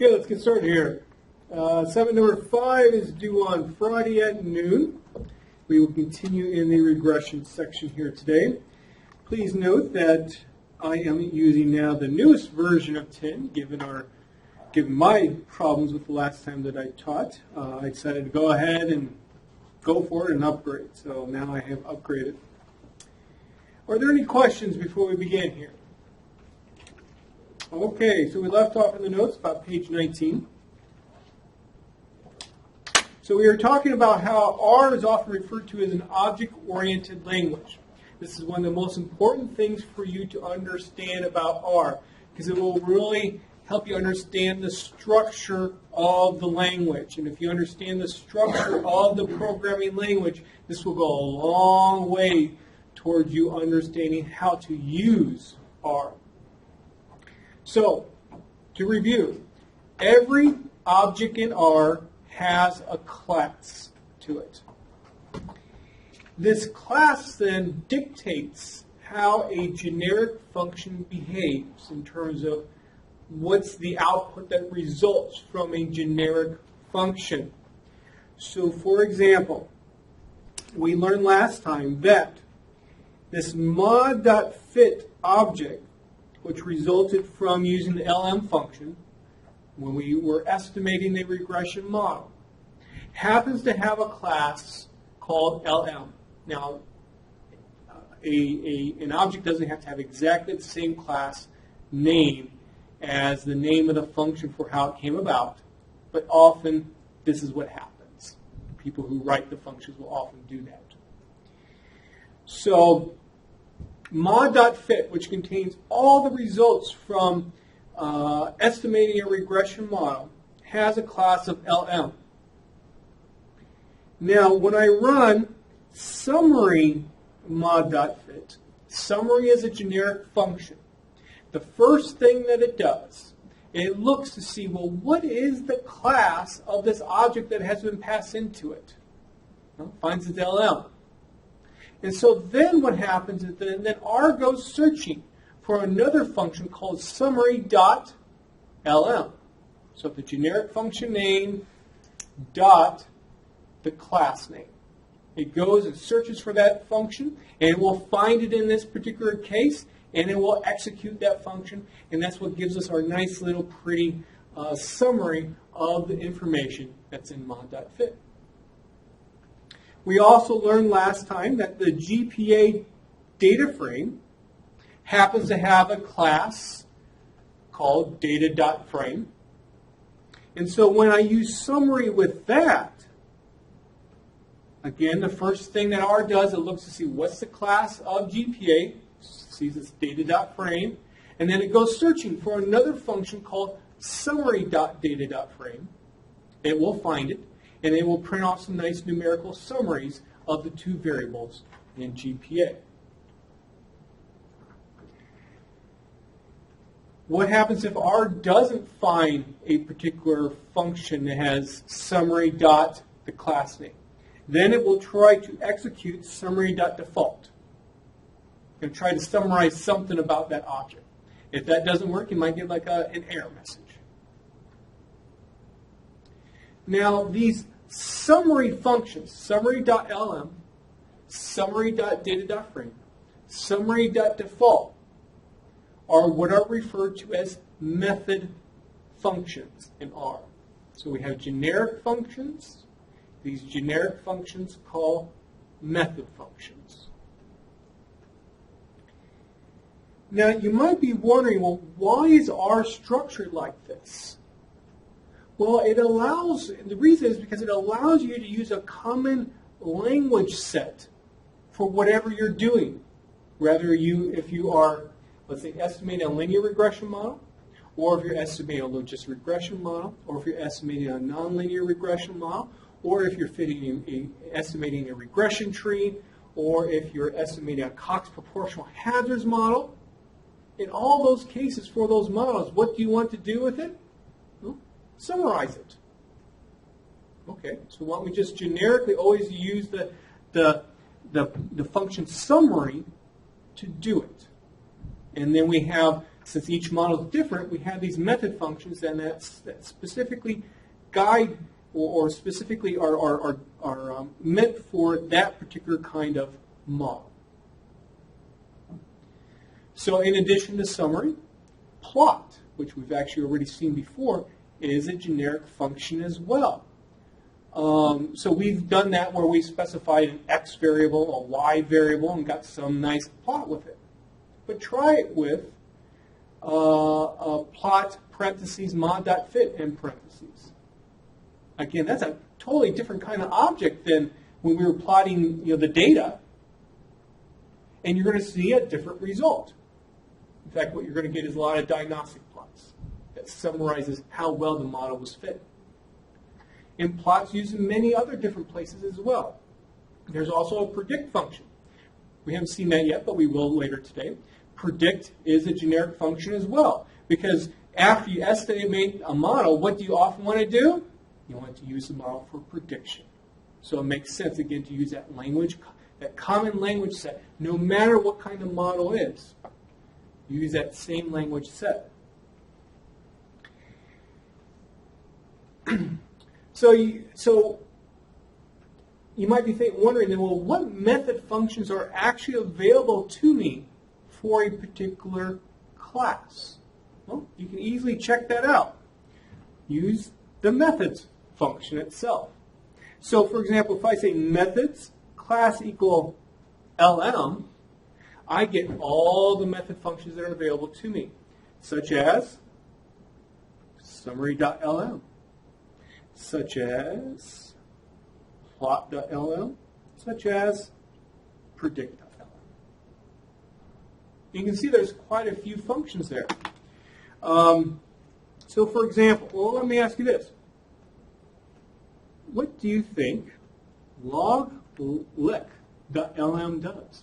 Okay, let's get started here. Assignment number 5 is due on Friday at noon. We will continue in the regression section here today. Please note that I am using now the newest version of 10, given my problems with the last time that I taught. I decided to go ahead and go for it and upgrade. So now I have upgraded. Are there any questions before we begin here? Okay, so we left off in the notes about page 19. So we were talking about how R is often referred to as an object-oriented language. This is one of the most important things for you to understand about R, because it will really help you understand the structure of the language. And if you understand the structure of the programming language, this will go a long way towards you understanding how to use R. So, to review, every object in R has a class to it. This class then dictates how a generic function behaves in terms of what's the output that results from a generic function. So, for example, we learned last time that this mod.fit object, which resulted from using the LM function when we were estimating the regression model, happens to have a class called LM. Now, an object doesn't have to have exactly the same class name as the name of the function for how it came about, but often this is what happens. People who write the functions will often do that. So, mod.fit, which contains all the results from estimating a regression model, has a class of LM. Now, when I run summary mod.fit, summary is a generic function. The first thing that it does, it looks to see, well, what is the class of this object that has been passed into it? Well, it finds its LM. And so then what happens is that R goes searching for another function called summary.lm. So the generic function name dot the class name. It goes and searches for that function, and it will find it in this particular case, and it will execute that function, and that's what gives us our nice little pretty summary of the information that's in mod.fit. We also learned last time that the GPA data frame happens to have a class called data.frame. And so when I use summary with that, again, the first thing that R does, it looks to see what's the class of GPA, sees its data.frame, and then it goes searching for another function called summary.data.frame. It will find it, and it will print off some nice numerical summaries of the two variables in GPA. What happens if R doesn't find a particular function that has summary.the class name? Then it will try to execute summary.default and try to summarize something about that object. If that doesn't work, you might get like an error message. Now, these summary functions, summary.lm, summary.data.frame, summary.default, are what are referred to as method functions in R. So we have generic functions. These generic functions call method functions. Now, you might be wondering, well, why is R structured like this? Well, the reason is because it allows you to use a common language set for whatever you're doing. If you are, let's say, estimating a linear regression model, or if you're estimating a logist regression model, or if you're estimating a nonlinear regression model, or if you're estimating a regression tree, or if you're estimating a Cox proportional hazards model. In all those cases for those models, what do you want to do with it? Well, summarize it. Okay, so why don't we just generically always use the function summary to do it. And then we have since each model is different, we have these method functions that specifically guide or specifically are meant for that particular kind of model. So in addition to summary, plot, which we've actually already seen before, is a generic function as well. So we've done that where we specified an x variable, a y variable, and got some nice plot with it. But try it with plot parentheses mod.fit in parentheses. Again, that's a totally different kind of object than when we were plotting the data, and you're going to see a different result. In fact, what you're going to get is a lot of diagnostic plots that summarizes how well the model was fit. And plots used in many other different places as well. There's also a predict function. We haven't seen that yet, but we will later today. Predict is a generic function as well, because after you estimate a model, what do you often want to do? You want to use the model for prediction. So it makes sense, again, to use that language, that common language set, no matter what kind of model is. Use that same language set. So you might be wondering, then, well, what method functions are actually available to me for a particular class? Well, you can easily check that out. Use the methods function itself. So, for example, if I say methods class equal LM, I get all the method functions that are available to me, such as summary.lm, such as plot.lm, such as predict.lm. You can see there's quite a few functions there. So, for example, well, let me ask you this. What do you think log.lick.lm does?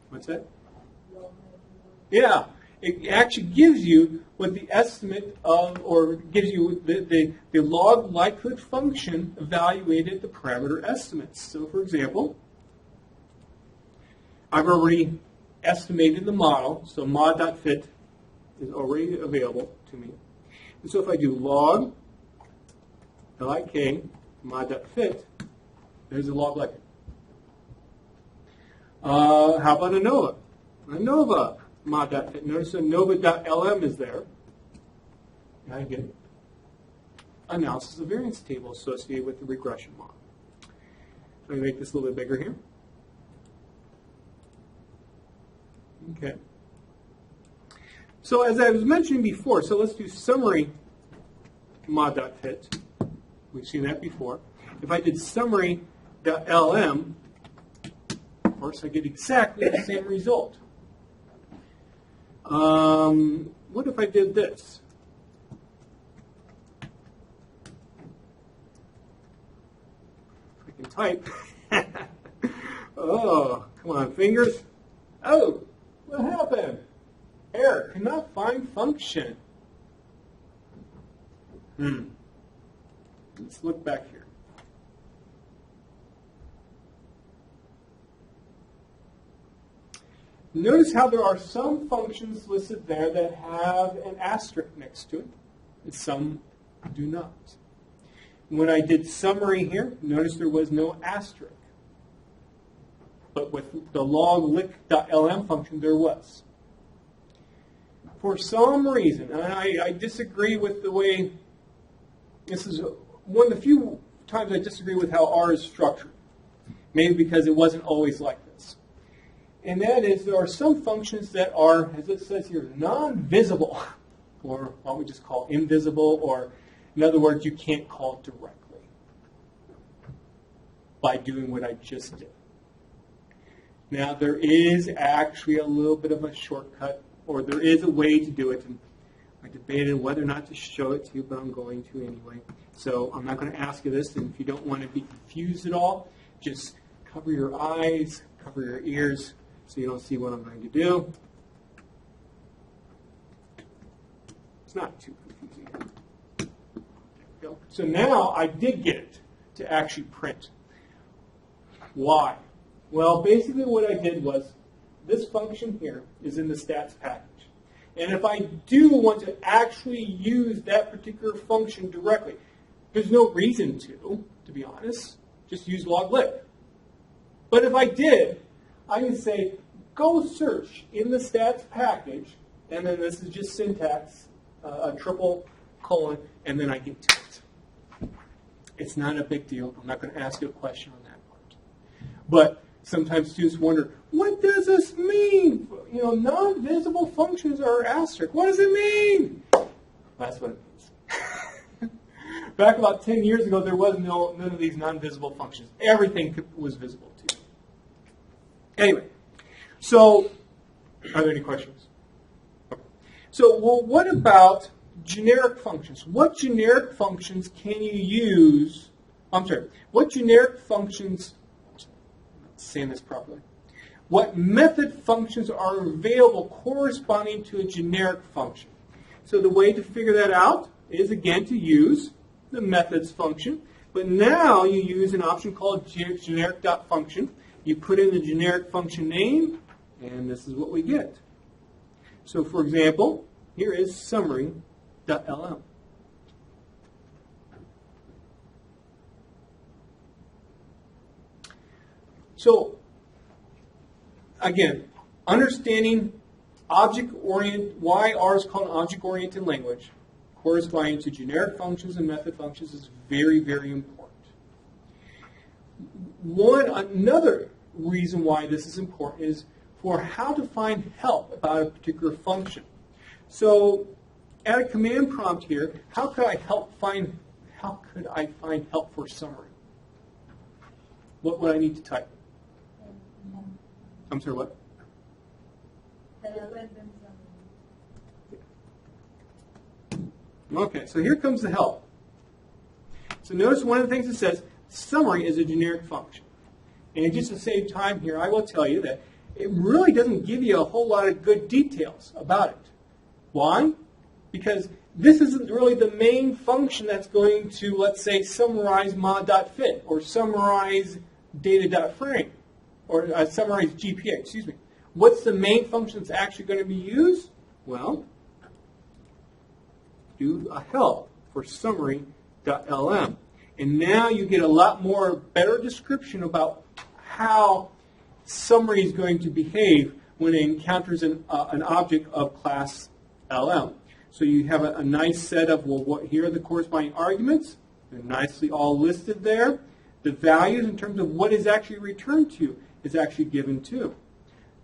What's that? Yeah, it actually gives you what the estimate of, or gives you the log likelihood function evaluated the parameter estimates. So, for example, I've already estimated the model, so mod.fit is already available to me. And so if I do log lik mod.fit, there's a log likelihood. How about ANOVA? ANOVA mod.fit. Notice ANOVA.lm is there. And I get analysis of variance table associated with the regression model. Let me make this a little bit bigger here. Okay. So as I was mentioning before, so let's do summary mod.fit. We've seen that before. If I did summary.lm, of course, I get exactly the same result. What if I did this? If I can type. Oh, come on, fingers. Oh, what happened? Error, cannot find function. Let's look back here. Notice how there are some functions listed there that have an asterisk next to it, and some do not. When I did summary here, notice there was no asterisk. But with the log lick.lm function, there was. For some reason, and I disagree with the way, this is one of the few times I disagree with how R is structured. Maybe because it wasn't always like this. And that is, there are some functions that are, as it says here, non-visible, or what we just call invisible, or in other words, you can't call it directly by doing what I just did. Now, there is actually a little bit of a shortcut, or there is a way to do it. And I debated whether or not to show it to you, but I'm going to anyway. So I'm not going to ask you this, and if you don't want to be confused at all, just cover your eyes, cover your ears, so you don't see what I'm going to do. It's not too confusing. There we go. So now I did get it to actually print. Why? Well, basically what I did was, this function here is in the stats package. And if I do want to actually use that particular function directly, there's no reason to be honest. Just use loglib. But if I did, I can say, go search in the stats package, and then this is just syntax, a triple colon, and then I get to it. It's not a big deal. I'm not going to ask you a question on that part. But sometimes students wonder, what does this mean? You know, non-visible functions are asterisk. What does it mean? That's what it means. Back about 10 years ago, there was none of these non-visible functions. Everything was visible to you. Anyway, so are there any questions? Okay. So, well, what about generic functions? What generic functions can you use? What generic functions, saying this properly, what method functions are available corresponding to a generic function? So the way to figure that out is, again, to use the methods function. But now you use an option called generic.function. You put in the generic function name, and this is what we get. So, for example, here is summary.lm. So, again, understanding why R is called an object-oriented language, corresponding to generic functions and method functions, is very, very important. Another reason why this is important is for how to find help about a particular function. So, at a command prompt here, how could I find help for summary? What would I need to type? I'm sorry, what? Okay, so here comes the help. So notice one of the things it says, summary is a generic function. And just to save time here, I will tell you that it really doesn't give you a whole lot of good details about it. Why? Because this isn't really the main function that's going to, let's say, summarize mod.fit or summarize data.frame or summarize GPA, excuse me. What's the main function that's actually going to be used? Well, do a help for summary.lm. And now you get a lot more better description about how summary is going to behave when it encounters an object of class LM. So you have a nice set of, well, here are the corresponding arguments. They're nicely all listed there. The values in terms of what is actually returned to is actually given too.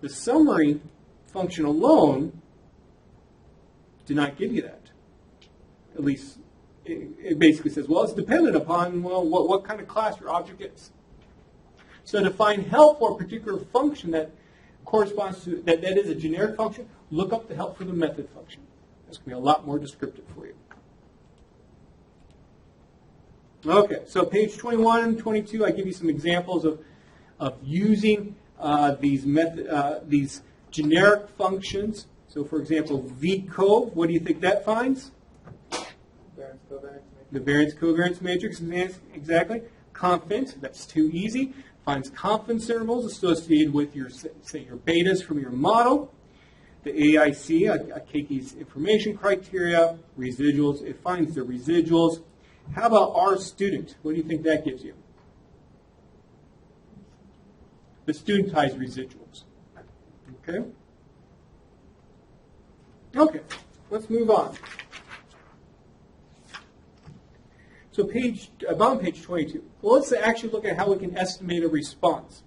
The summary function alone did not give you that. At least it basically says, well, it's dependent upon, well, what kind of class your object is. So to find help for a particular function that corresponds to, that is a generic function, look up the help for the method function. That's going to be a lot more descriptive for you. Okay, so page 21 and 22, I give you some examples of using these generic functions. So, for example, VCOV, what do you think that finds? The variance-covariance matrix, exactly. Confidence, that's too easy. Finds confidence intervals associated with your, say, your betas from your model. The AIC, Akeiki's information criteria. Residuals, it finds the residuals. How about R student? What do you think that gives you? The studentized residuals. Okay? Okay, let's move on. So about page 22. Well, let's actually look at how we can estimate a response.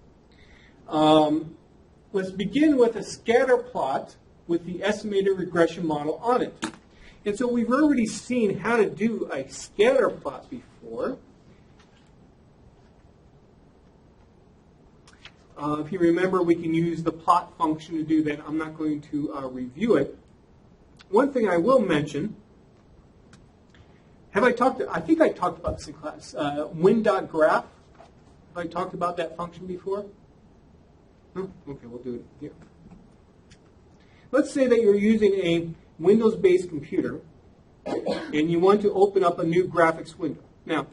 Let's begin with a scatter plot with the estimated regression model on it. And so we've already seen how to do a scatter plot before. If you remember, we can use the plot function to do that. I'm not going to review it. One thing I will mention, I think I talked about this in class, win.graph. Have I talked about that function before? No? Okay, we'll do it here. Let's say that you're using a Windows-based computer and you want to open up a new graphics window. Now,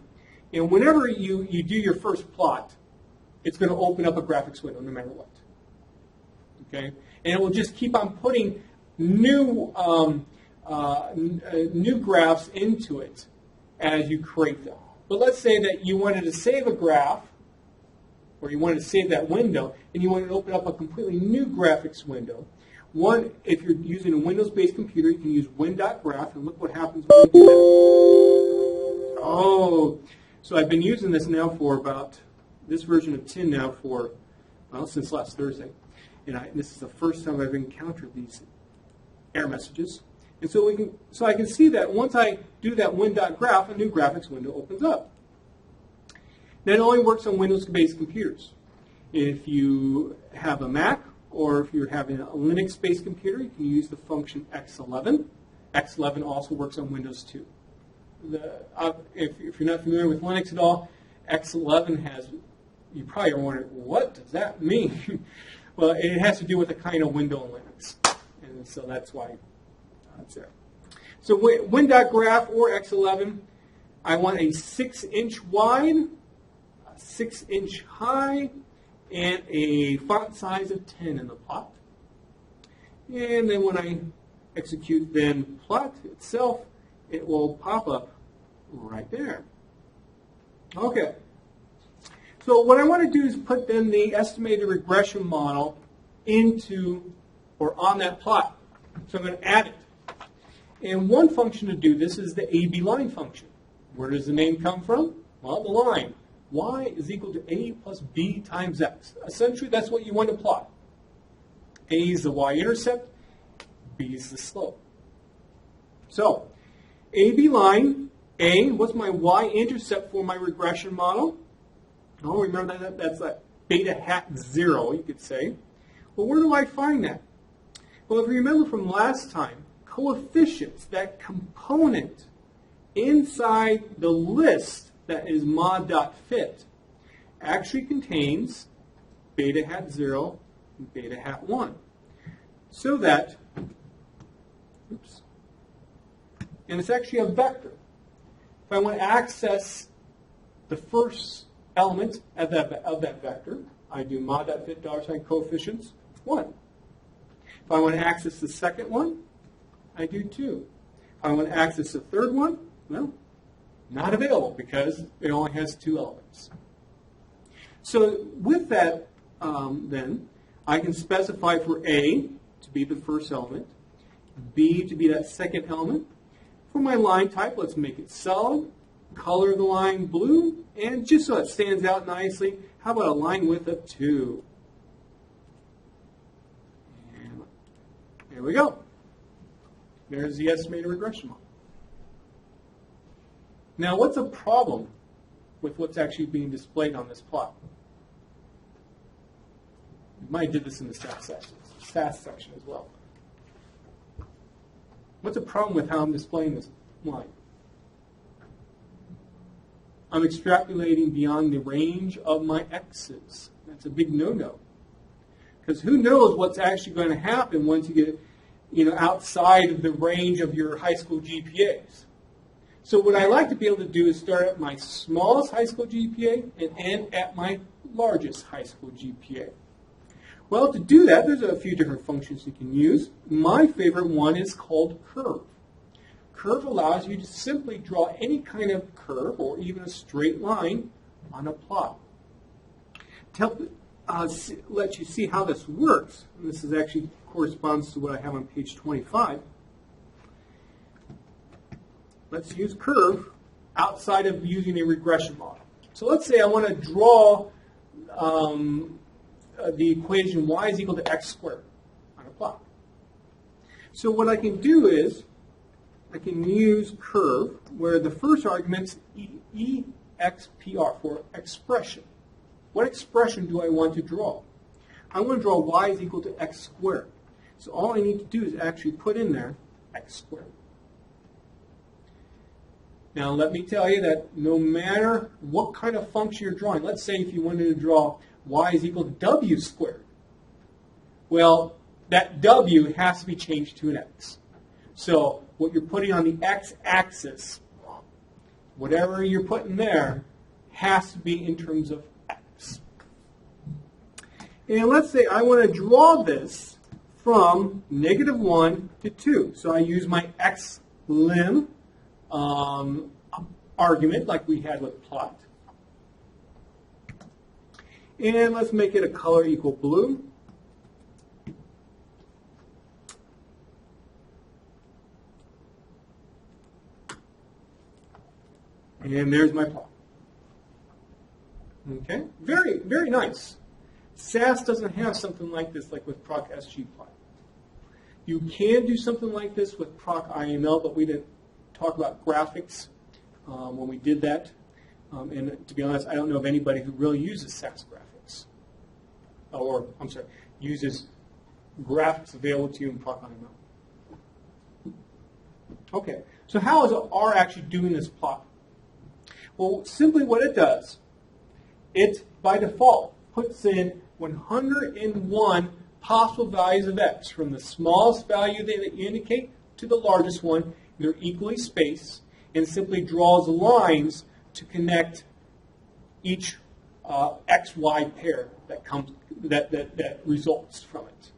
whenever you do your first plot, it's going to open up a graphics window no matter what. Okay, and it will just keep on putting new graphs into it as you create them. But let's say that you wanted to save a graph, or you wanted to save that window, and you wanted to open up a completely new graphics window. One, if you're using a Windows-based computer, you can use win.graph, and look what happens when you do that. Oh, so I've been using this now for about, this version of TIN now for, well, since last Thursday. And this is the first time I've encountered these error messages. And so I can see that once I do that win.graph, a new graphics window opens up. That only works on Windows-based computers. If you have a Mac, or if you're having a Linux-based computer, you can use the function x11. X11 also works on Windows too. If you're not familiar with Linux at all, x11 has, you probably are wondering, what does that mean? Well, it has to do with the kind of window in Linux. And so that's why it's there. So win.graph or x11, I want a 6-inch wide, 6-inch high, and a font size of 10 in the plot. And then when I execute then plot itself, it will pop up right there. Okay. So what I want to do is put then the estimated regression model into or on that plot. So I'm going to add it. And one function to do this is the AB line function. Where does the name come from? Well, the line. Y is equal to A plus B times X. Essentially, that's what you want to plot. A is the y-intercept, B is the slope. So, AB line, A, what's my y-intercept for my regression model? Oh, remember that's that beta hat 0, you could say. Well, where do I find that? Well, if you remember from last time, coefficients, that component inside the list that is mod.fit, actually contains beta hat 0 and beta hat 1. So that, oops, and it's actually a vector. If I want to access the first element of that vector, I do mod.fit $coefficients 1. If I want to access the second one, I do 2. If I want to access the third one, well, not available because it only has 2 elements. So with that, then, I can specify for A to be the first element, B to be that second element. For my line type, let's make it solid, color the line blue, and just so it stands out nicely, how about a line width of 2? And there we go. There's the estimated regression model. Now, what's a problem with what's actually being displayed on this plot? You might have did this in the SAS section as well. What's a problem with how I'm displaying this line? I'm extrapolating beyond the range of my x's. That's a big no-no. Because who knows what's actually going to happen once you get outside of the range of your high school GPAs. So what I like to be able to do is start at my smallest high school GPA and end at my largest high school GPA. Well, to do that, there's a few different functions you can use. My favorite one is called curve. Curve allows you to simply draw any kind of curve or even a straight line on a plot. To help let you see how this works, and this is actually corresponds to what I have on page 25, let's use curve outside of using a regression model. So let's say I want to draw the equation y is equal to x squared on a plot. So what I can do is I can use curve where the first argument's EXPR for expression. What expression do I want to draw? I want to draw y is equal to x squared. So all I need to do is actually put in there x squared. Now let me tell you that no matter what kind of function you're drawing, let's say if you wanted to draw y is equal to w squared, well, that w has to be changed to an x. So what you're putting on the x-axis, whatever you're putting there, has to be in terms of x. And let's say I want to draw this from -1 to 2. So I use my xlim argument like we had with plot. And let's make it a color equal blue. And there's my plot. Okay, very, very nice. SAS doesn't have something like this, like with proc SGplot. You can do something like this with proc IML, but we didn't talk about graphics when we did that. And to be honest, I don't know of anybody who really uses SAS graphics. Or, I'm sorry, uses graphics available to you in proc IML. Okay, so how is R actually doing this plot? Well, simply what it does, it by default puts in 101 possible values of x, from the smallest value that you indicate to the largest one. They're equally spaced, and simply draws lines to connect each XY pair that results from it.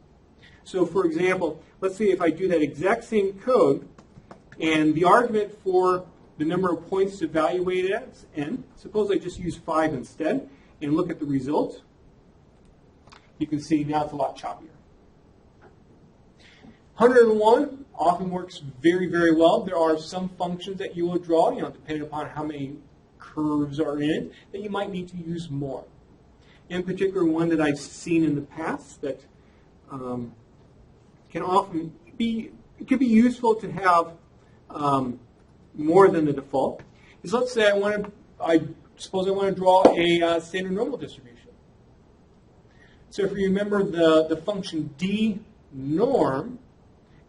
So, for example, let's see if I do that exact same code, and the argument for the number of points to evaluate it as n. Suppose I just use 5 instead and look at the result. You can see now it's a lot choppier. 101 often works very, very well. There are some functions that you will draw, depending upon how many curves are in it, that you might need to use more. In particular, one that I've seen in the past that can often be, it can be useful to have more than the default, is let's say I suppose I want to draw a standard normal distribution. So if you remember, the function dnorm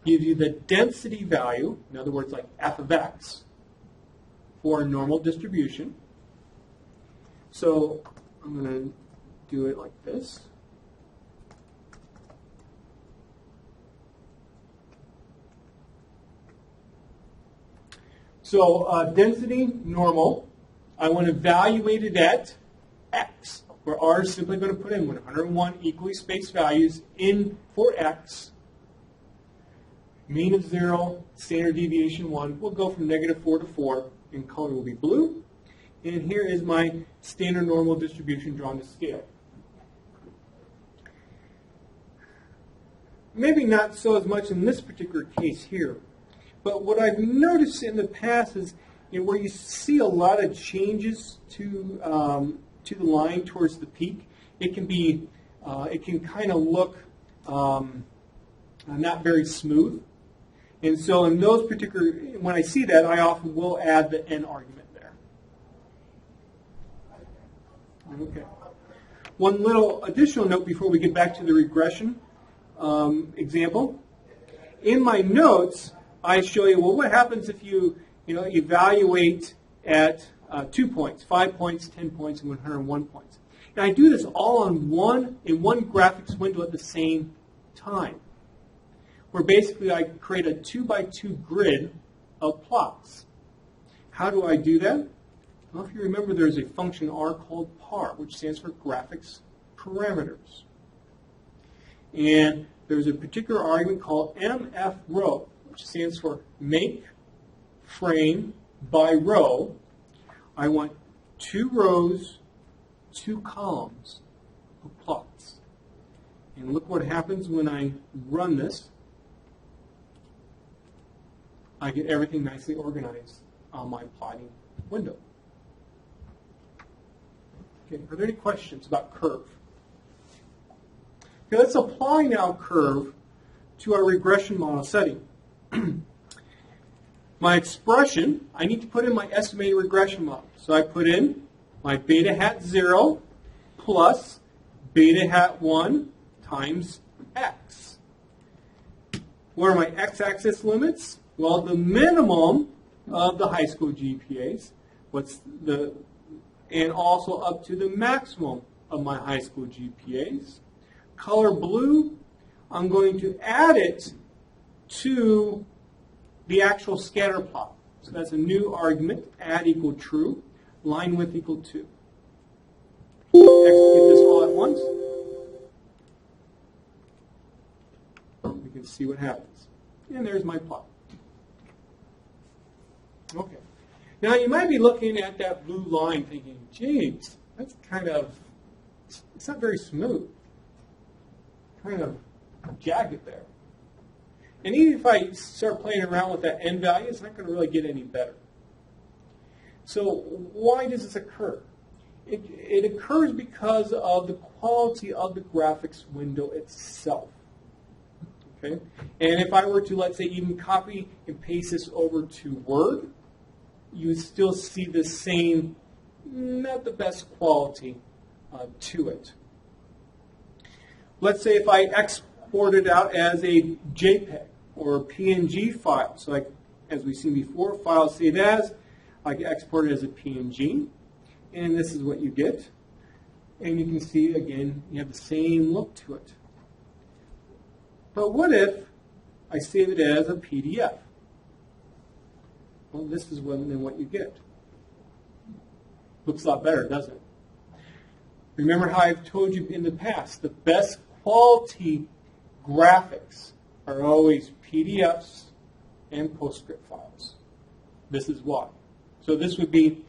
gives you the density value, in other words, like f of x, for a normal distribution. So I'm going to do it like this. So density normal, I want to evaluate it at x, where R is simply going to put in 101 equally spaced values in for x. Mean of 0, standard deviation 1. We'll go from -4 to 4, and color will be blue. And here is my standard normal distribution drawn to scale. Maybe not so as much in this particular case here. But what I've noticed in the past is where you see a lot of changes to the line towards the peak, it can kind of look not very smooth. And so in those particular, when I see that, I often will add the n argument there. Okay. One little additional note before we get back to the regression example. In my notes, I show you, well, what happens if you evaluate at 2 points, 5 points, 10 points, and 101 points. And I do this all in one graphics window at the same time, where basically I create a 2x2 grid of plots. How do I do that? Well, if you remember, there's a function R called par, which stands for graphics parameters. And there's a particular argument called mfrow, which stands for make frame by row. I want 2 rows, 2 columns of plots. And look what happens when I run this. I get everything nicely organized on my plotting window. Okay, are there any questions about curve? Okay, let's apply now curve to our regression model setting. My expression, I need to put in my estimated regression model. So I put in my beta hat 0 plus beta hat 1 times x. What are my x-axis limits? Well, the minimum of the high school GPAs, and also up to the maximum of my high school GPAs. Color blue, I'm going to add it to the actual scatter plot. So that's a new argument, add equal true, line width equal 2. Execute this all at once. can see what happens. And there's my plot. Okay. Now you might be looking at that blue line thinking, geez, that's kind of, it's not very smooth. Kind of jagged there. And even if I start playing around with that n value, it's not going to really get any better. So why does this occur? It occurs because of the quality of the graphics window itself. Okay? And if I were to, let's say, even copy and paste this over to Word, you would still see the same, not the best quality to it. Let's say if I export it out as a JPEG or a PNG file. So like, as we've seen before, file saved as, I can export it as a PNG. And this is what you get. And you can see, again, you have the same look to it. But what if I save it as a PDF? Well, this is what you get. Looks a lot better, doesn't it? Remember how I've told you in the past, the best quality graphics are always PDFs and PostScript files. This is why. So this would be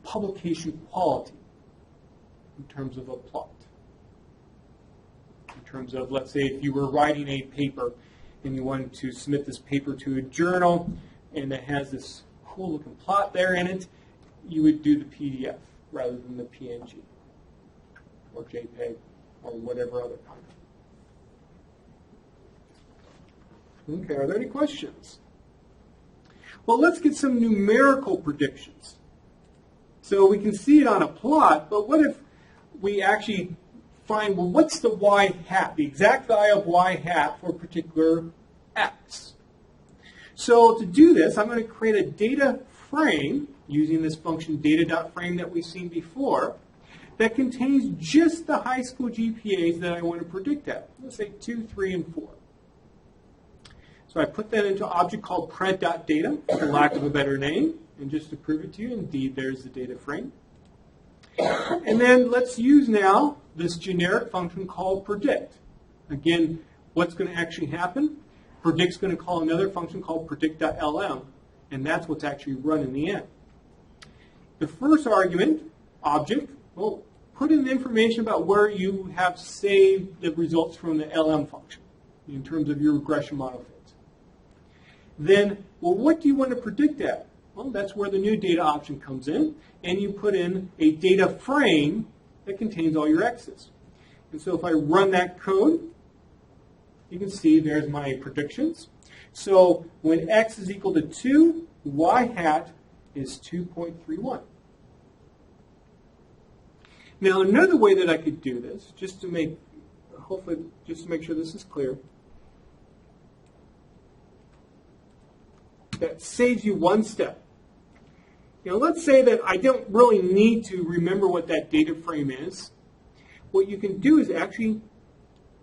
publication quality in terms of a plot. In terms of, let's say, if you were writing a paper and you wanted to submit this paper to a journal and it has this cool looking plot there in it, you would do the PDF rather than the PNG or JPEG or whatever other kind. Okay, are there any questions? Well, let's get some numerical predictions. So we can see it on a plot, but what if we actually find, well, what's the y hat, the exact value of y hat for a particular x? So to do this, I'm going to create a data frame using this function data.frame that we've seen before that contains just the high school GPAs that I want to predict at. Let's say 2, 3, and 4. So I put that into an object called pred.data, for lack of a better name. And just to prove it to you, indeed, there's the data frame. And then let's use now this generic function called predict. Again, what's going to actually happen? Predict's going to call another function called predict.lm, and that's what's actually run in the end. The first argument, object, well, put in the information about where you have saved the results from the lm function in terms of your regression model fits. Then, well, what do you want to predict at? Well, that's where the new data option comes in, and you put in a data frame that contains all your x's. And so if I run that code, you can see there's my predictions. So when x is equal to 2, y hat is 2.31. Now another way that I could do this, just to make sure this is clear, that saves you one step. You know, let's say that I don't really need to remember what that data frame is. What you can do is actually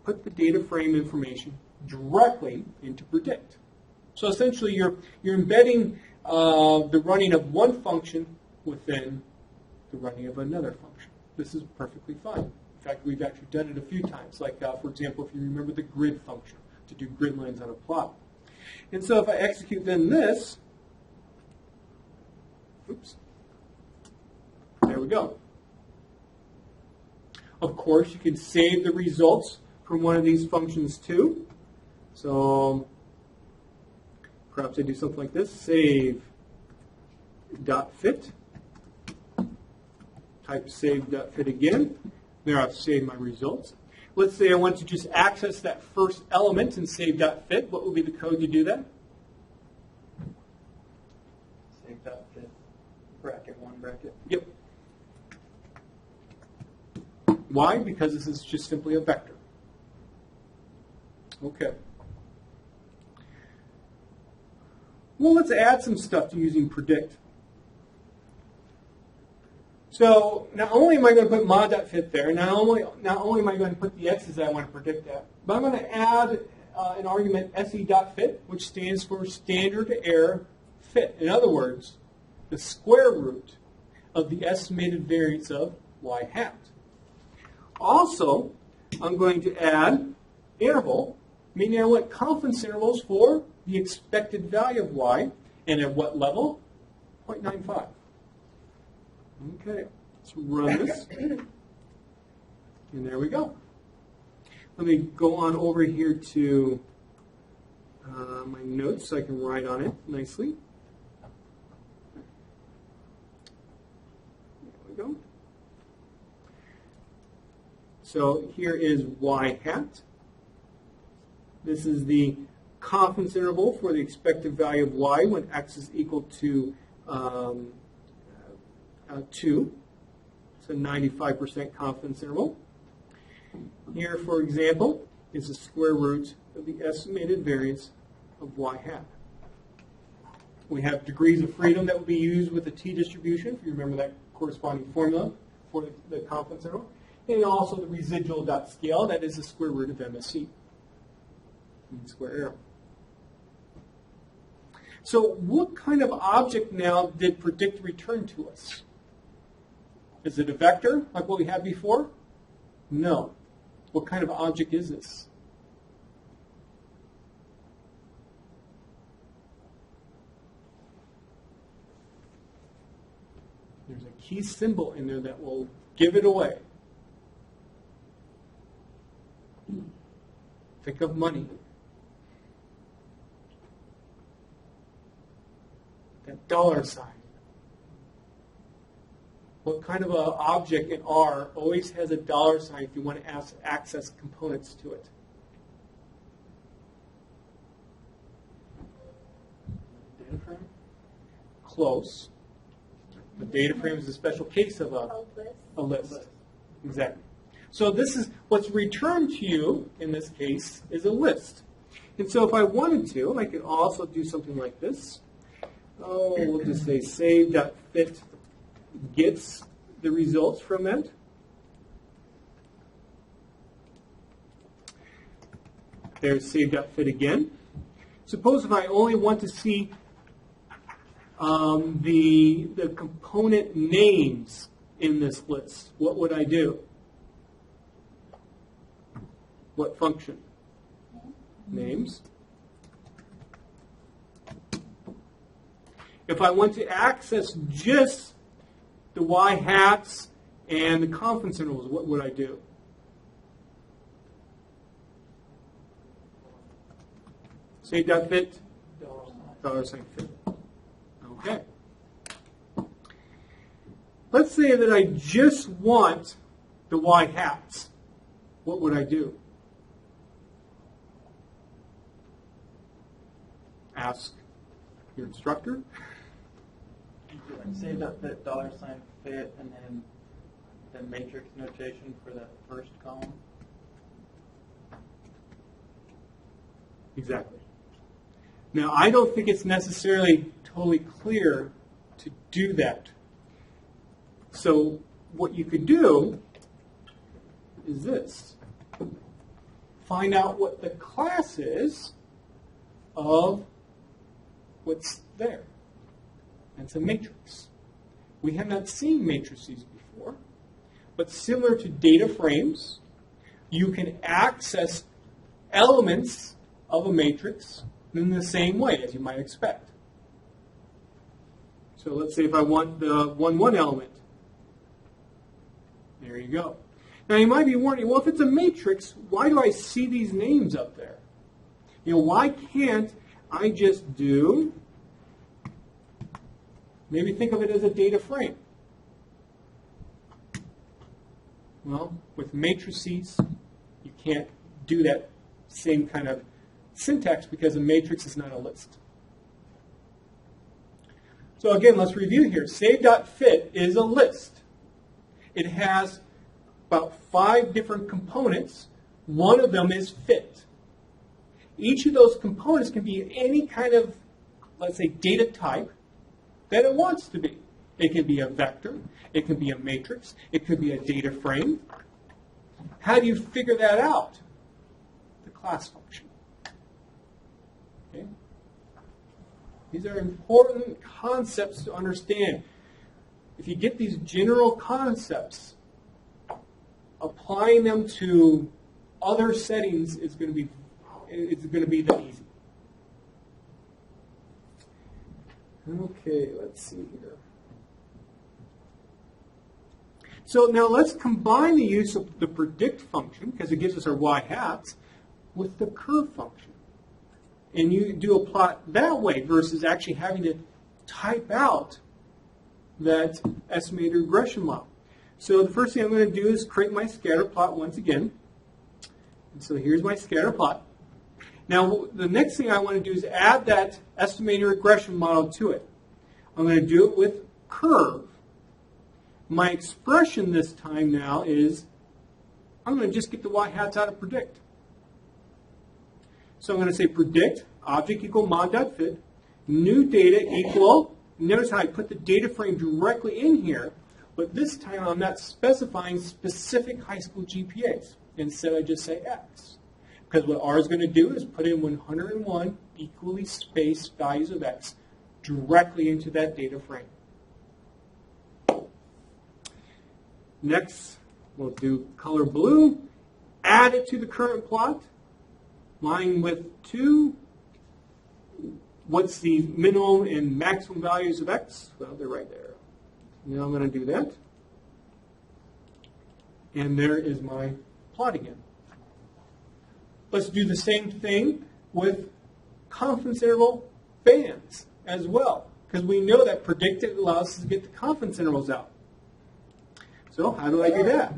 put the data frame information directly into predict. So essentially you're embedding the running of one function within the running of another function. This is perfectly fine. In fact, we've actually done it a few times. Like, for example, if you remember the grid function to do grid lines on a plot. And so if I execute then this, oops, there we go. Of course, you can save the results from one of these functions too. So perhaps I do something like this, save dot fit, type save dot fit again. There I've saved my results. Let's say I want to just access that first element in save.fit. What would be the code to do that? Save.fit, bracket 1 bracket. Yep. Why? Because this is just simply a vector. Okay. Well, let's add some stuff to using predict. So not only am I going to put mod.fit there, not only am I going to put the x's that I want to predict at, but I'm going to add an argument se.fit, which stands for standard error fit. In other words, the square root of the estimated variance of y hat. Also, I'm going to add interval, Meaning I want confidence intervals for the expected value of y, and at what level? 0.95. Okay, let's run this. And there we go. Let me go on over here to my notes so I can write on it nicely. There we go. So here is y hat. This is the confidence interval for the expected value of y when x is equal to 2. So 95% confidence interval. Here, for example, is the square root of the estimated variance of y hat. We have degrees of freedom that will be used with the t-distribution, if you remember that corresponding formula for the confidence interval. And also the residual dot scale, that is the square root of MSE. Square arrow. So what kind of object now did predict return to us? Is it a vector, like what we had before? No. What kind of object is this? There's a key symbol in there that will give it away. Think of money. That dollar sign. What kind of an object in R always has a dollar sign if you want to access components to it? Data frame? Close. The data frame is a special case of a list. Exactly. So this is what's returned to you in this case is a list. And so if I wanted to, I could also do something like this. Oh, we'll just say save.fit gets the results from that. There's save.fit again. Suppose if I only want to see the component names in this list, what would I do? What function? Names. If I want to access just the y hats and the confidence intervals, what would I do? Save.fit, $sign fit. Okay. Let's say that I just want the y hats. What would I do? Ask your instructor. Save.fit, $sign fit, and then the matrix notation for that first column. Exactly. Now, I don't think it's necessarily totally clear to do that. So what you could do is this. Find out what the class is of what's there. It's a matrix. We have not seen matrices before, but similar to data frames, you can access elements of a matrix in the same way as you might expect. So let's say if I want the 1-1 element. There you go. Now you might be wondering, well, if it's a matrix, why do I see these names up there? You know, why can't I just do, maybe think of it as a data frame. Well, with matrices, you can't do that same kind of syntax because a matrix is not a list. So again, let's review here. Save.fit is a list. It has about 5 different components. One of them is fit. Each of those components can be any kind of, let's say, data type that it wants to be. It can be a vector. It can be a matrix. It could be a data frame. How do you figure that out? The class function. Okay? These are important concepts to understand. If you get these general concepts, applying them to other settings is going to be it's going to be that easy. Okay, let's see here. So now let's combine the use of the predict function, because it gives us our y-hats, with the curve function. And you do a plot that way versus actually having to type out that estimated regression model. So the first thing I'm going to do is create my scatter plot once again. And so here's my scatter plot. Now the next thing I want to do is add that estimated regression model to it. I'm going to do it with curve. My expression this time now is I'm going to just get the y-hats out of predict. So I'm going to say predict, object equal mod.fit, new data equal, notice how I put the data frame directly in here, but this time I'm not specifying specific high school GPAs. Instead I just say X. Because what R is going to do is put in 101 equally spaced values of X directly into that data frame. Next, we'll do color blue, add it to the current plot, line with 2. What's the minimum and maximum values of X? Well, they're right there. Now I'm going to do that. And there is my plot again. Let's do the same thing with confidence interval bands as well, because we know that predicted allows us to get the confidence intervals out. So how do I do that?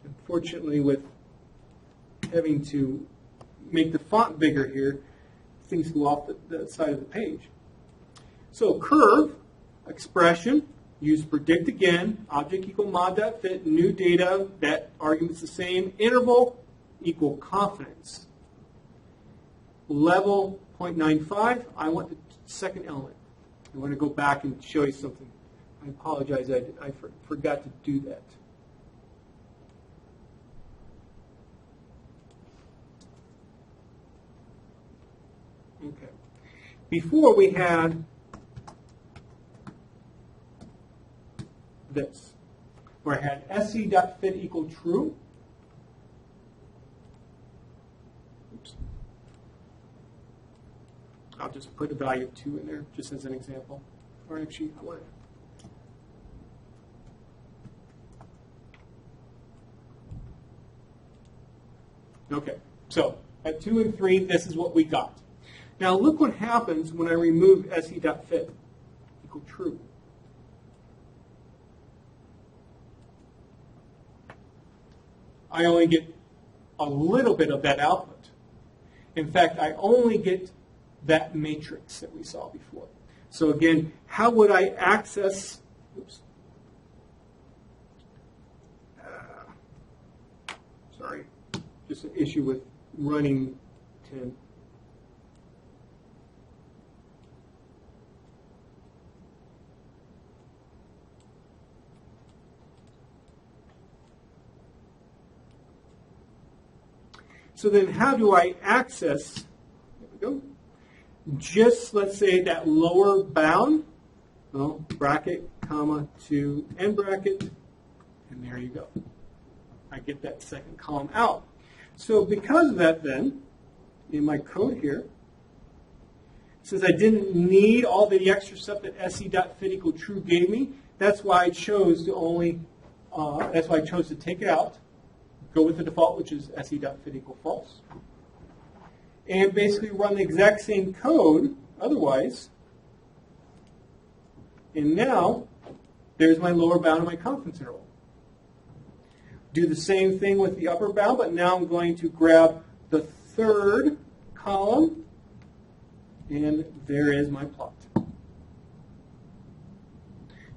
Unfortunately, with having to make the font bigger here, things go off the side of the page. So curve, expression, use predict again, object equal mod.fit, new data, that argument's the same, interval equal confidence. Level 0.95, I want the second element. I want to go back and show you something. I apologize, I forgot to do that. Okay. Before we had this, where I had sc.fit equal true. Oops. I'll just put a value of 2 in there, just as an example. Or actually, I want to. Okay, so at 2 and 3, this is what we got. Now look what happens when I remove sc.fit equal true. I only get a little bit of that output. In fact, I only get that matrix that we saw before. So again, how would I access, oops, sorry, just an issue with running 10. So then how do I access, there we go, just let's say that lower bound, well, bracket, comma, to end bracket, and there you go. I get that second column out. So because of that then, in my code here, since I didn't need all the extra stuff that sc.fit equal true gave me, that's why I chose to only, that's why I chose to take it out. Go with the default, which is sc.fit equal false. And basically run the exact same code otherwise. And now, there's my lower bound of my confidence interval. Do the same thing with the upper bound, but now I'm going to grab the third column, and there is my plot.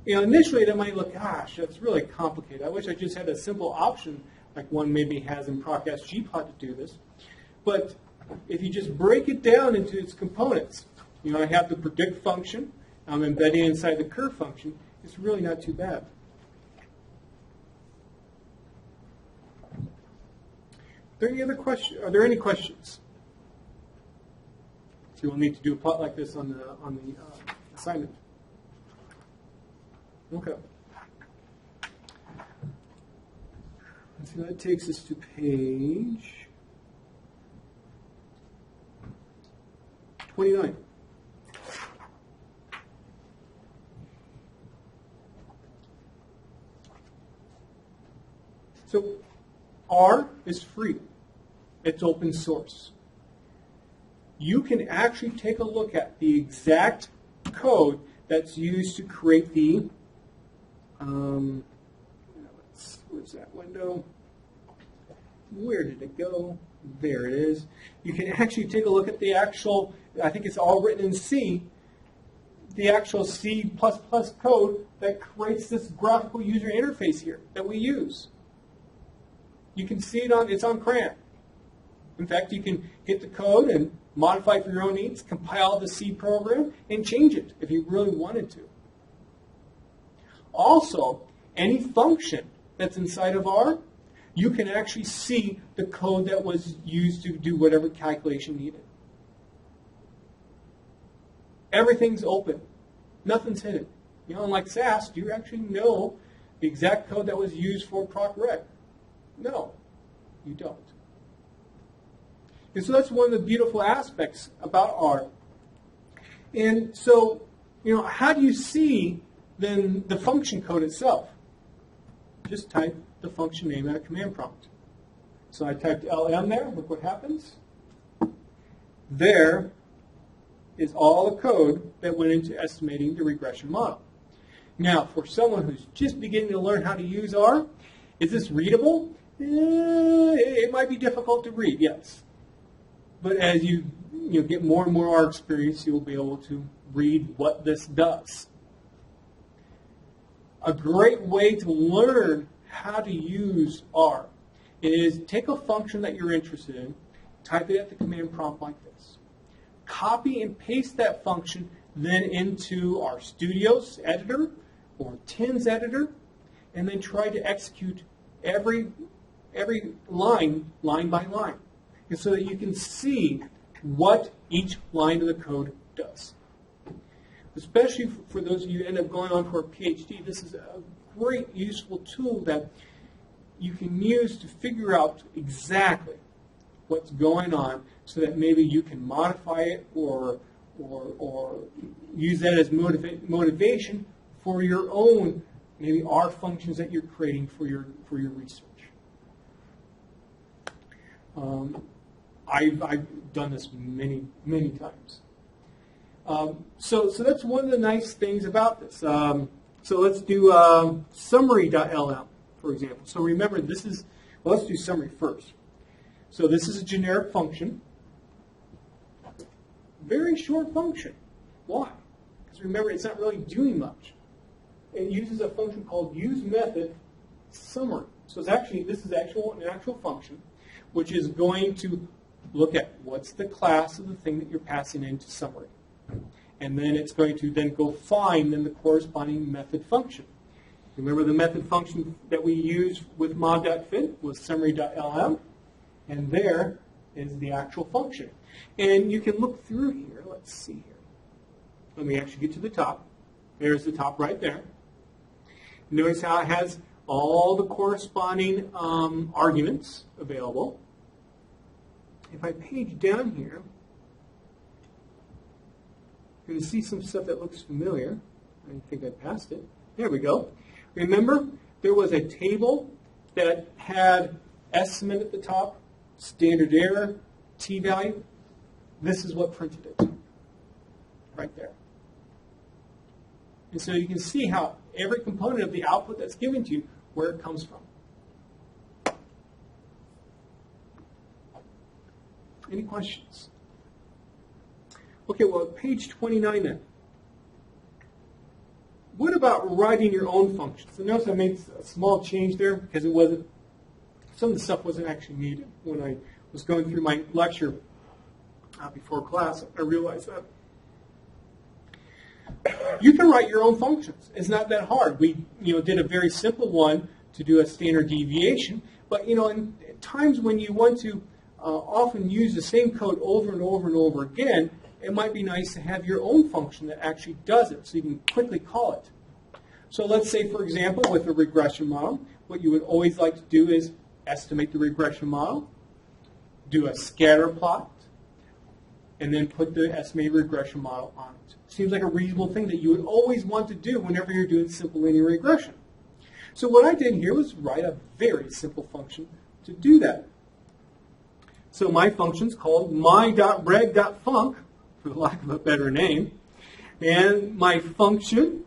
You know, initially that might look, gosh, that's really complicated. I wish I just had a simple option like one maybe has in procSGplot to do this. But if you just break it down into its components, you know, I have the predict function, I'm embedding inside the curve function, it's really not too bad. Are there any questions? So you'll need to do a plot like this on the assignment. Okay. So that takes us to page 29. So R is free. It's open source. You can actually take a look at the exact code that's used to create the, where's that window? Where did it go? There it is. You can actually take a look at the actual, I think it's all written in C, the actual C++ code that creates this graphical user interface here that we use. You can see it's on CRAN. In fact, you can hit the code and modify it for your own needs, compile the C program, and change it if you really wanted to. Also, any function that's inside of R, you can actually see the code that was used to do whatever calculation needed. Everything's open. Nothing's hidden. You know, unlike SAS, do you actually know the exact code that was used for proc rec? No, you don't. And so that's one of the beautiful aspects about R. And so, you know, how do you see then the function code itself? Just type the function name at a command prompt. So I typed LM there. Look what happens. There is all the code that went into estimating the regression model. Now, for someone who's just beginning to learn how to use R, is this readable? It might be difficult to read, yes. But as you get more and more R experience, you'll be able to read what this does. A great way to learn how to use R is take a function that you're interested in, type it at the command prompt like this. Copy and paste that function then into our Studios editor or TINS editor, and then try to execute every line by line, and so that you can see what each line of the code does. Especially for those of you who end up going on for a PhD, this is a great useful tool that you can use to figure out exactly what's going on so that maybe you can modify it or use that as motivation for your own maybe R functions that you're creating for your research. I've done this many times. So that's one of the nice things about this. So let's do summary.lm, for example. So remember, let's do summary first. So this is a generic function. Very short function. Why? Because remember, it's not really doing much. It uses a function called useMethod summary. So this is an actual function, which is going to look at what's the class of the thing that you're passing into summary. And then it's going to then go find the corresponding method function. Remember the method function that we used with mod.fit was summary.lm, and there is the actual function. And you can look through here. Let's see here. Let me actually get to the top. There's the top right there. Notice how it has all the corresponding arguments available. If I page down here, you're going to see some stuff that looks familiar. I think I passed it. There we go. Remember, there was a table that had estimate at the top, standard error, t-value. This is what printed it, right there. And so you can see how every component of the output that's given to you, where it comes from. Any questions? Okay, well, page 29 then. What about writing your own functions? So notice I made a small change there because some of the stuff wasn't actually needed. When I was going through my lecture before class, I realized that. You can write your own functions. It's not that hard. We did a very simple one to do a standard deviation, but in times when you want to often use the same code over and over and over again, it might be nice to have your own function that actually does it so you can quickly call it. So let's say, for example, with a regression model, what you would always like to do is estimate the regression model, do a scatter plot, and then put the estimated regression model on it. Seems like a reasonable thing that you would always want to do whenever you're doing simple linear regression. So what I did here was write a very simple function to do that. So my function is called my.reg.func, for the lack of a better name. And my function,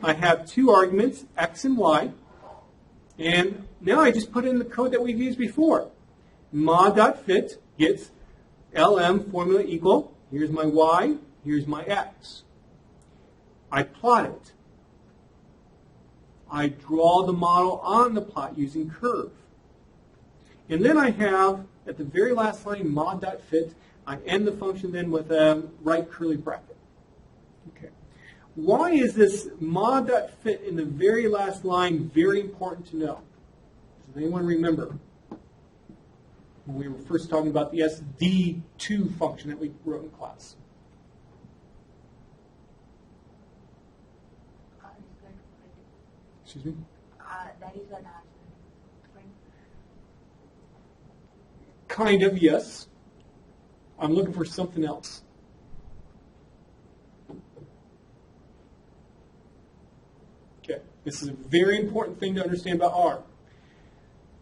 I have two arguments, x and y. And now I just put in the code that we've used before. Ma.fit gets LM formula equal, here's my y, here's my x. I plot it. I draw the model on the plot using curve. And then I have, at the very last line, mod.fit. I end the function then with a right curly bracket. Okay. Why is this mod.fit in the very last line very important to know? Does anyone remember? When we were first talking about the SD2 function that we wrote in class. Excuse me? That is an answer. Kind of, yes. I'm looking for something else. Okay, this is a very important thing to understand about R.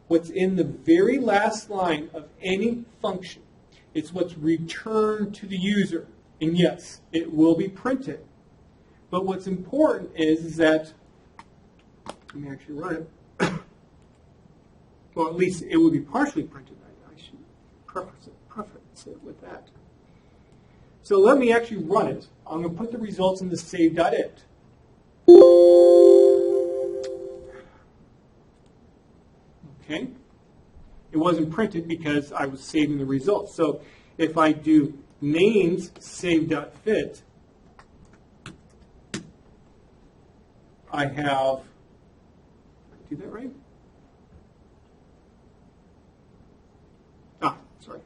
What's in the very last line of any function, it's what's returned to the user. And yes, it will be printed. But what's important is that, let me actually run it. Well, at least it will be partially printed. I should preface it with that. So let me actually run it. I'm going to put the results in the save.it. Okay. It wasn't printed because I was saving the results. So if I do names save.fit, I have, do that right? Sorry.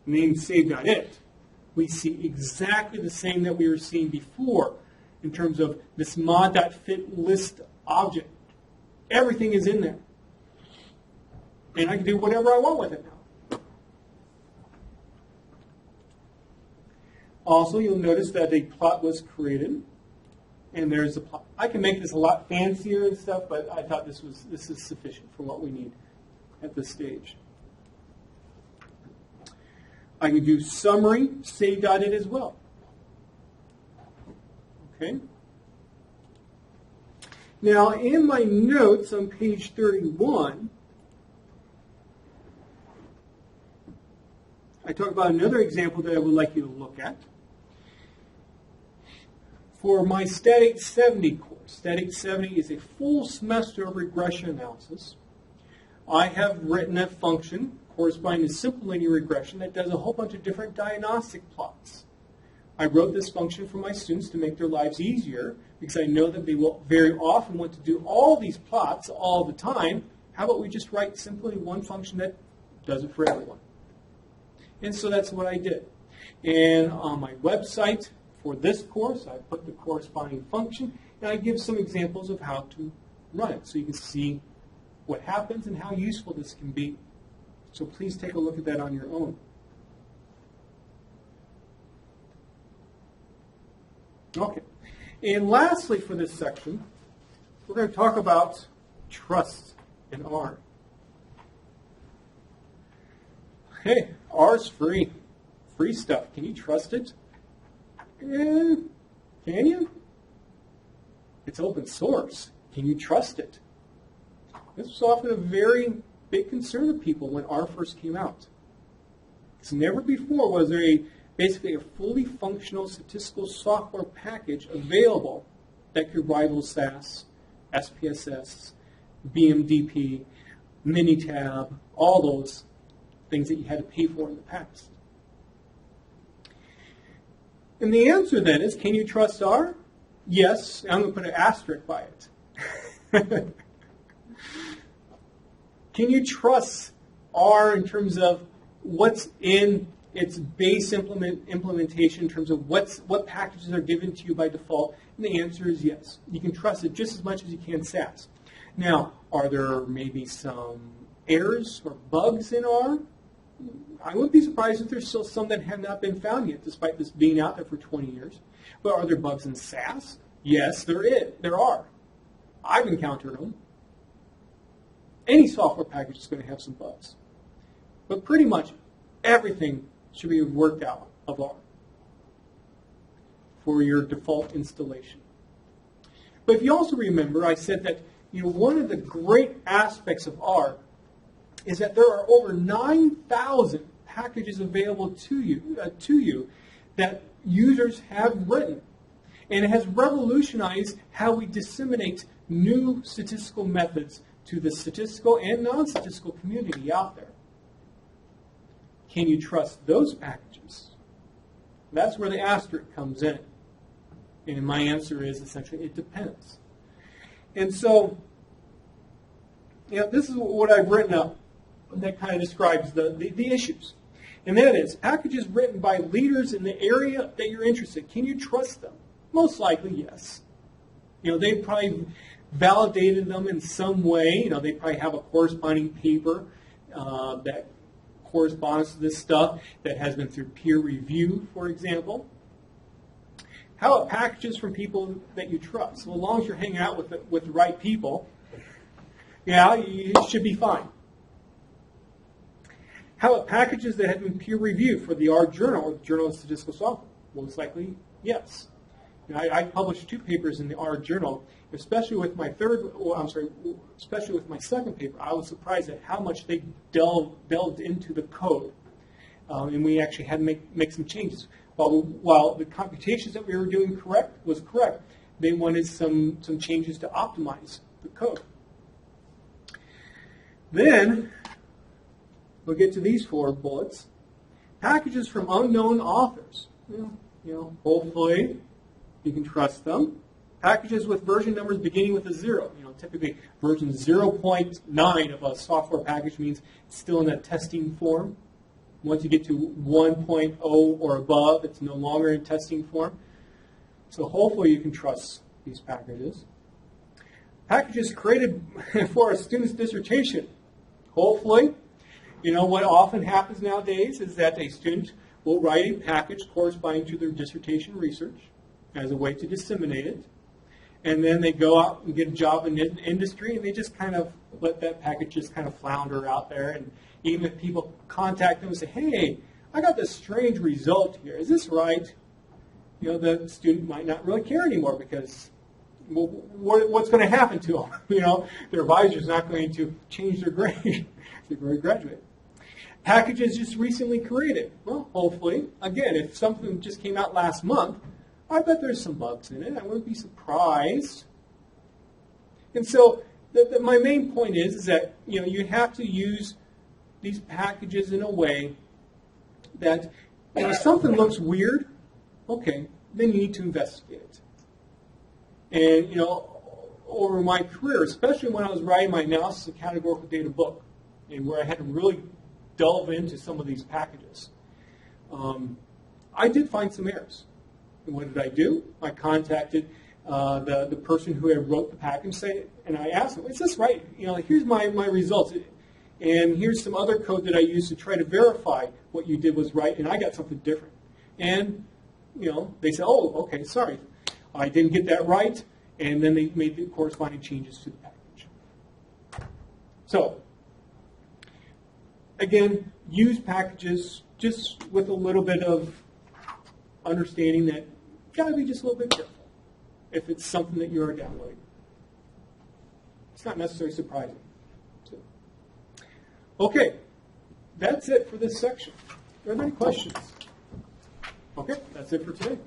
Name save.it. We see exactly the same that we were seeing before in terms of this mod.fit list object. Everything is in there. And I can do whatever I want with it now. Also, you'll notice that a plot was created. And there's a plot. I can make this a lot fancier and stuff, but I thought this is sufficient for what we need at this stage. I can do summary save.it as well. Okay. Now, in my notes on page 31, I talk about another example that I would like you to look at. For my Stat 870 course, Stat 870 is a full semester of regression analysis. I have written a function corresponding to simple linear regression that does a whole bunch of different diagnostic plots. I wrote this function for my students to make their lives easier because I know that they will very often want to do all these plots all the time. How about we just write simply one function that does it for everyone? And so that's what I did. And on my website for this course, I put the corresponding function, and I give some examples of how to run it so you can see what happens and how useful this can be. So please take a look at that on your own. Okay. And lastly for this section, we're going to talk about trust in R. Hey, R's free. Free stuff. Can you trust it? Can you? It's open source. Can you trust it? This was often a very big concern of people when R first came out. Because never before was there basically a fully functional statistical software package available that could rival SAS, SPSS, BMDP, Minitab, all those things that you had to pay for in the past. And the answer then is, can you trust R? Yes, I'm going to put an asterisk by it. Can you trust R in terms of what's in its base implementation, in terms of what packages are given to you by default? And the answer is yes. You can trust it just as much as you can SAS. Now, are there maybe some errors or bugs in R? I wouldn't be surprised if there's still some that have not been found yet, despite this being out there for 20 years. But are there bugs in SAS? Yes, there are. I've encountered them. Any software package is going to have some bugs. But pretty much everything should be worked out of R for your default installation. But if you also remember, I said that one of the great aspects of R is that there are over 9,000 packages available to you that users have written. And it has revolutionized how we disseminate new statistical methods to the statistical and non-statistical community out there. Can you trust those packages? That's where the asterisk comes in. And my answer is essentially it depends. And so, this is what I've written up that kind of describes the issues. And that is, packages written by leaders in the area that you're interested in, can you trust them? Most likely, yes. They probably validated them in some way. They probably have a corresponding paper that corresponds to this stuff that has been through peer review, for example. How about packages from people that you trust? Well, as long as you're hanging out with the right people, you should be fine. How about packages that have been peer reviewed for the R Journal or the Journal of Statistical Software? Most likely, yes. I published 2 papers in the R Journal, especially with my especially with my second paper. I was surprised at how much they delved into the code, and we actually had to make some changes. While the computations that we were doing was correct, they wanted some changes to optimize the code. Then we'll get to these 4 bullets. Packages from unknown authors. Hopefully you can trust them. Packages with version numbers beginning with a 0. Typically version 0.9 of a software package means it's still in that testing form. Once you get to 1.0 or above, it's no longer in testing form. So hopefully you can trust these packages. Packages created for a student's dissertation. Hopefully. What often happens nowadays is that a student will write a package corresponding to their dissertation research as a way to disseminate it. And then they go out and get a job in the industry, and they just kind of let that package just kind of flounder out there. And even if people contact them and say, hey, I got this strange result here. Is this right? The student might not really care anymore because what's going to happen to them? Their advisor is not going to change their grade if they graduate. Packages just recently created. Well, hopefully. Again, if something just came out last month, I bet there's some bugs in it. I wouldn't be surprised. And so my main point is that you have to use these packages in a way that if something looks weird, okay, then you need to investigate it. And over my career, especially when I was writing my analysis of categorical data book, and where I had to really delve into some of these packages, I did find some errors. And what did I do? I contacted the person who had wrote the package, and I asked them, is this right? Here's my results. And here's some other code that I used to try to verify what you did was right, and I got something different. And, they said, oh, okay, sorry. I didn't get that right, and then they made the corresponding changes to the package. So, again, use packages just with a little bit of understanding that you've got to be just a little bit careful if it's something that you're downloading. It's not necessarily surprising. Okay, that's it for this section. Are there any questions? Okay, that's it for today.